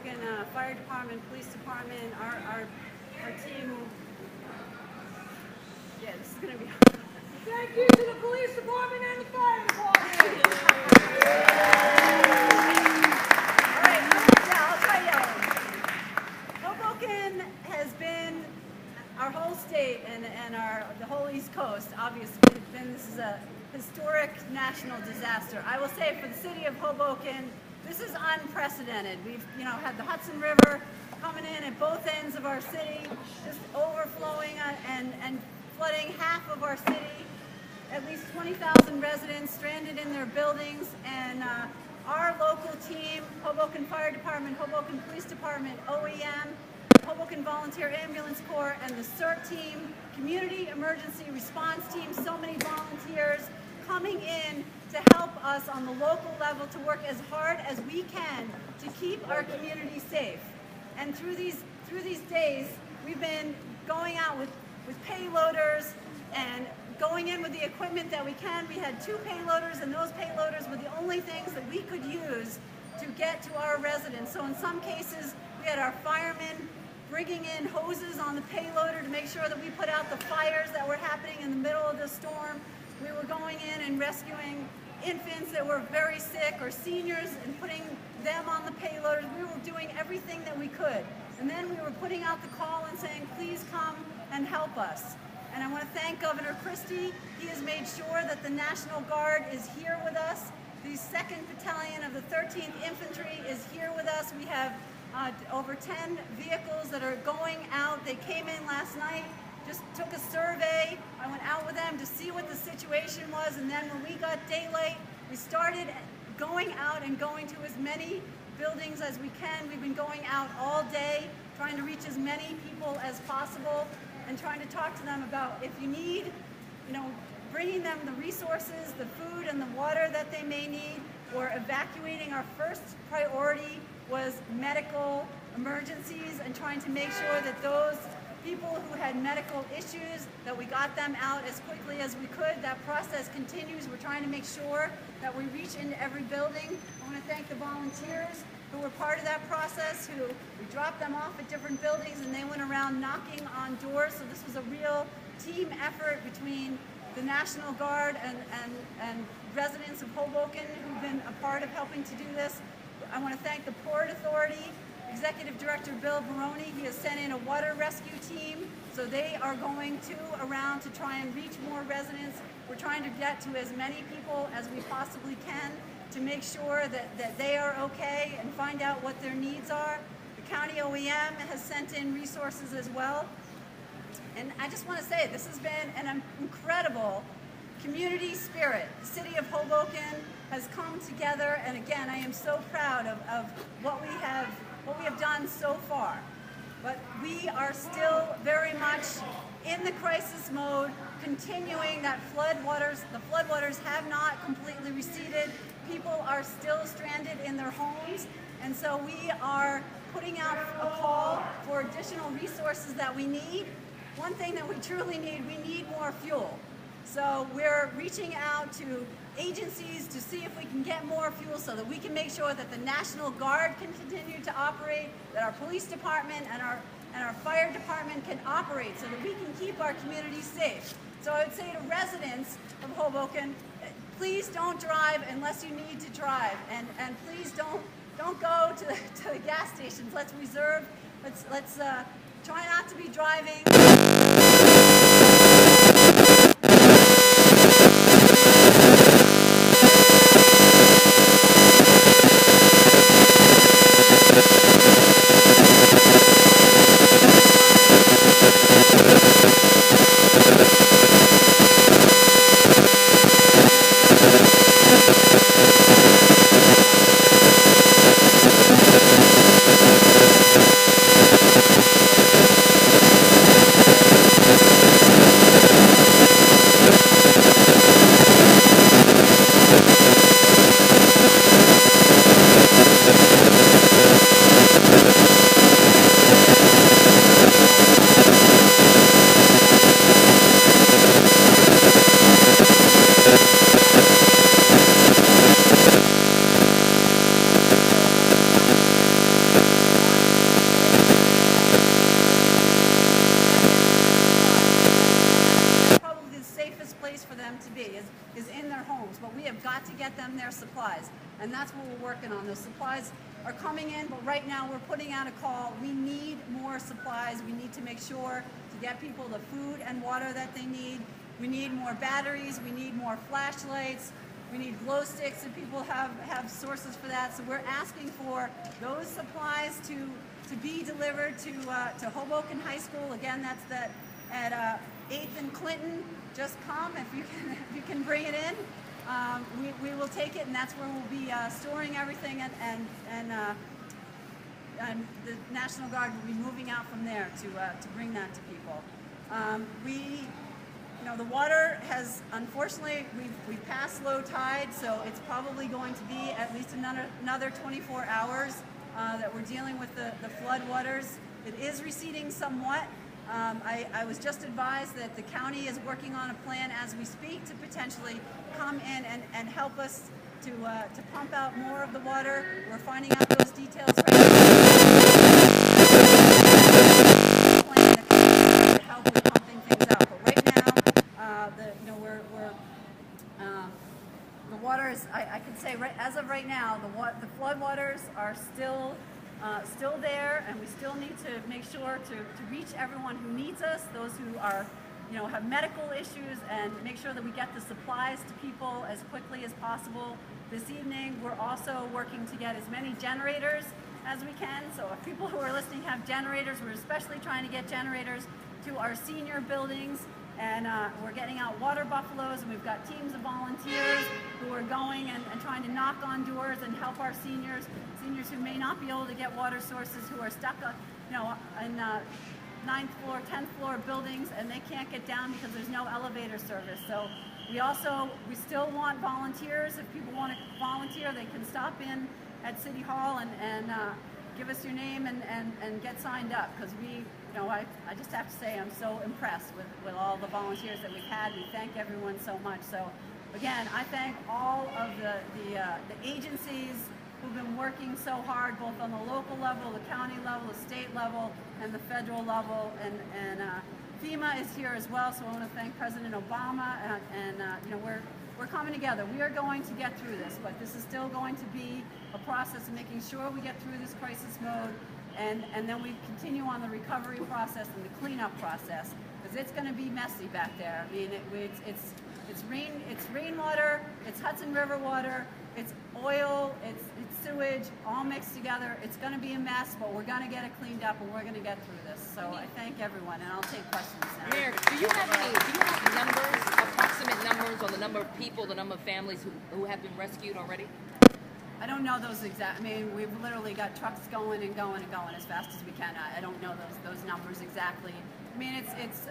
Hoboken Fire Department, Police Department, our team. Yeah, this is going to be hard. Thank you to the Police Department and the Fire Department. All right, I'll try yelling. Hoboken has been, our whole state and the whole East Coast, obviously, this is a historic national disaster. I will say for the city of Hoboken, this is unprecedented. We've had the Hudson River coming in at both ends of our city, just overflowing and flooding half of our city. At least 20,000 residents stranded in their buildings, and our local team, Hoboken Fire Department, Hoboken Police Department, OEM, Hoboken Volunteer Ambulance Corps, and the CERT team, Community Emergency Response Team, so many volunteers coming in to help us on the local level to work as hard as we can to keep our community safe. And through these days, we've been going out with payloaders and going in with the equipment that we can. We had 2 payloaders, and those payloaders were the only things that we could use to get to our residents. So in some cases, we had our firemen bringing in hoses on the payloader to make sure that we put out the fires that were happening in the middle of the storm. We were going in and rescuing infants that were very sick or seniors and putting them on the payloaders. We were doing everything that we could. And then we were putting out the call and saying, please come and help us. And I want to thank Governor Christie. He has made sure that the National Guard is here with us. The 2nd Battalion of the 13th Infantry is here with us. We have over 10 vehicles that are going out. They came in last night, just took a survey. I went out with them to see what the situation was, and then when we got daylight, we started going out and going to as many buildings as we can. We've been going out all day, trying to reach as many people as possible and trying to talk to them about if you need, bringing them the resources, the food and the water that they may need, or evacuating. Our first priority was medical emergencies and trying to make sure that those people who had medical issues, that we got them out as quickly as we could. That process continues. We're trying to make sure that we reach into every building. I want to thank the volunteers who were part of that process, who we dropped them off at different buildings and they went around knocking on doors. So this was a real team effort between the National Guard and residents of Hoboken who've been a part of helping to do this. I want to thank the Port Authority, Executive Director Bill Baroni. He has sent in a water rescue team, so they are going around to try and reach more residents. We're trying to get to as many people as we possibly can to make sure that they are okay and find out what their needs are. The County OEM has sent in resources as well. And I just want to say, this has been an incredible community spirit. The City of Hoboken has come together, and again, I am so proud of what we have done so far. But we are still very much in the crisis mode, continuing that floodwaters. The floodwaters have not completely receded. People are still stranded in their homes, and so we are putting out a call for additional resources that we need. One thing that we truly need, we need more fuel. So we're reaching out to agencies to see if we can get more fuel so that we can make sure that the National Guard can continue to operate, that our police department and our fire department can operate so that we can keep our community safe. So I would say to residents of Hoboken, please don't drive unless you need to drive, and please don't go to the gas stations. Let's try not to be driving. them to be, is in their homes. But we have got to get them their supplies, and that's what we're working on. Those supplies are coming in, but right now we're putting out a call. We need more supplies. We need to make sure to get people the food and water that they need. We need more batteries. We need more flashlights. We need glow sticks, and people have sources for that. So we're asking for those supplies to be delivered to Hoboken High School. Again, that's at 8th and Clinton. Just come if you can bring it in. We will take it, and that's where we'll be storing everything, and the National Guard will be moving out from there to bring that to people. The water has, unfortunately, we've passed low tide, so it's probably going to be at least another 24 hours that we're dealing with the flood waters. It is receding somewhat. I was just advised that the county is working on a plan as we speak to potentially come in and help us to pump out more of the water. We're finding out those details right now. To help with pumping things out. But right now, the water is, I can say as of right now, the flood waters are still there, and we still need to make sure to reach everyone who needs us, those who are, have medical issues, and make sure that we get the supplies to people as quickly as possible. This evening, we're also working to get as many generators as we can. So if people who are listening have generators, we're especially trying to get generators to our senior buildings. And we're getting out water buffaloes, and we've got teams of volunteers who are going and trying to knock on doors and help our seniors who may not be able to get water sources, who are stuck in 9th floor, 10th floor buildings, and they can't get down because there's no elevator service. So we still want volunteers. If people want to volunteer, they can stop in at City Hall and give us your name and get signed up, because I just have to say I'm so impressed with all the volunteers that we've had. We thank everyone so much. So again, I thank all of the agencies who've been working so hard, both on the local level, the county level, the state level, and the federal level. And FEMA is here as well, so I want to thank President Obama. We're coming together. We are going to get through this, but this is still going to be a process of making sure we get through this crisis mode, and then we continue on the recovery process and the cleanup process, because it's going to be messy back there. I mean, it's rainwater, it's Hudson River water, it's oil, it's sewage, all mixed together. It's going to be a mess, but we're going to get it cleaned up, and we're going to get through this. So I thank everyone, and I'll take questions now. Mayor, do you have numbers, approximate numbers on the number of people, the number of families who have been rescued already? I don't know those exact. I mean, we've literally got trucks going and going and going as fast as we can. I don't know those numbers exactly. I mean, it's